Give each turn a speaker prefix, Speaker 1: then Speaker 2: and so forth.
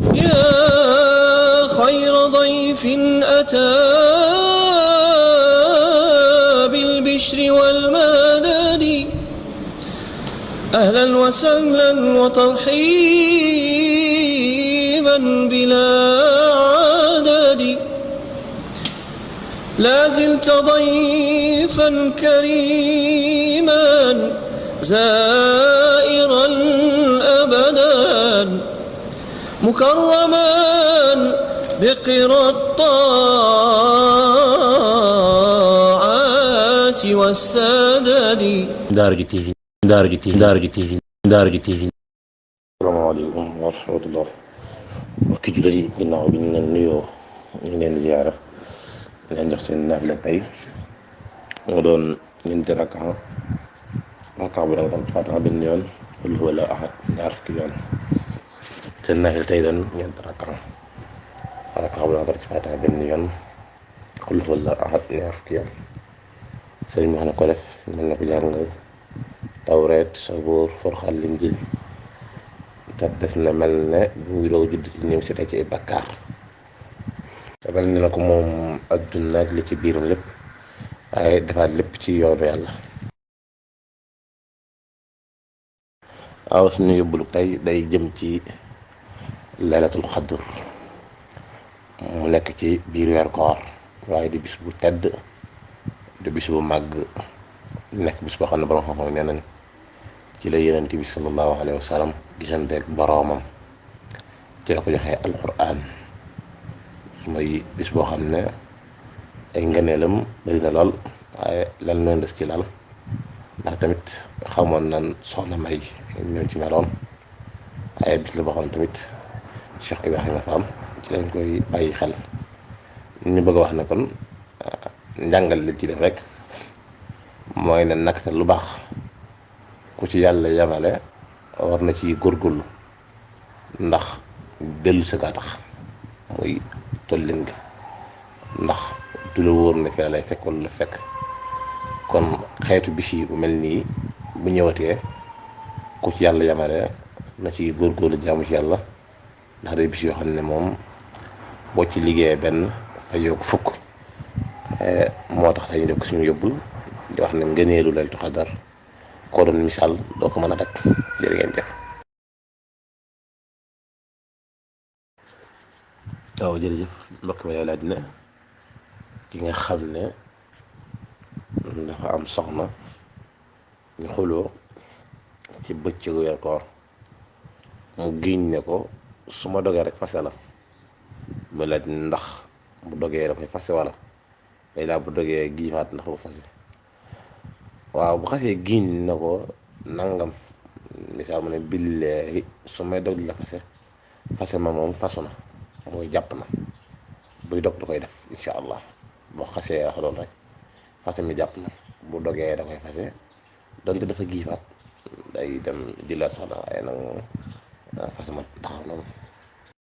Speaker 1: يا خير ضيف أتى بالبشر والمدد أهلا وسهلا وترحيبا بلا عدد لا زلت ضيفا كريما زائرا أبدا مكرما بقرى الطاعات والسدد
Speaker 2: Daara J TV salaamaaleykum wa rahmatullah mbokki jullit yi ginnaaw bi ñu leen nuyoo ñu ngi leen di ziyaara leen jox seen naafila tey moo doon ñeenti rakka bu danga tam Faatiha benn yoon qul huwa Allaahu ahad ñaar fukki yoon seen naafila tey doon ñeenti rakka bu danga tam Faatiha benn yoon qul huwa Allaahu ahad ñaar fukki yoon sëriñ bi wax na ko def mën na ko jàng Tawreet Sabuur Furqaan Linjiil te def na mel ne bu ngi doog judd ci ñëw si tey ci ay bakkaar te mel ne na ko moom adduna ak li ci biiram lépp waaye defaat lépp ci yoonu yàlla. waaw suñu yóbbulu tey day jëm ci laylatul xadr mu nekk ci biir weer koor waaye di bis bu tedd di bis bu màgg nekk bis boo xam ne borom xam-xam nee nañ ci la yonent bi sallallahu alayhi wa sallam gisanteeg boroomam ci la ko joxee alquran mooy bis boo xam ne ay ngëneelam bari na lool waaye lan noonu des ci lal ndax tamit xamoon nan soxna May ñoo ci meloon waaye bis la boo xam ne tamit Cheikh Ibrahima Fall ci lañ koy bàyyi xel ñu bëgg a wax ne kon njàngal li ci def rek mooy ne naktal lu baax ku ci yàlla yamale war na ci góorgóorlu ndax dellu sa gaa tax muy tollin gi ndax du la wóor ne fi la lay fekk wala la fekk kon xeetu bis yi bu mel nii bu ñëwatee ku ci yàlla yamale na ci góorgóorlu jaamu ci yàlla ndax day bis yoo xam ne moom boo ci liggéeyee benn fayoo ko fukk moo tax tey ñu def ko suñu yóbbul di wax ne ngëneelu laylatul qadar koo doon misaal doo ko mën a takk jërë ngeen jëf. waaw jërëjëf mbokk mi lay laaj ne ki nga xam ne dafa am soxna ñu xuloo ci bëccëgu weer koor mu giñ ne ko su ma dogee rek fase la mu laaj ndax bu dogee da koy fase wala day laa bu dogee giifaat ndax bu fase. waaw bu xasee giñ na ko nangam misaal mu ne billaahi su may dog di la fase ma moom fasu na mooy jàpp na buy dog da koy def incha allah boo xasee wax loolu rek fase mi jàpp na bu dogee da koy fase donte dafa giifaat day dem jëlaat soxna waaye nag moom fase ma taxaw na moom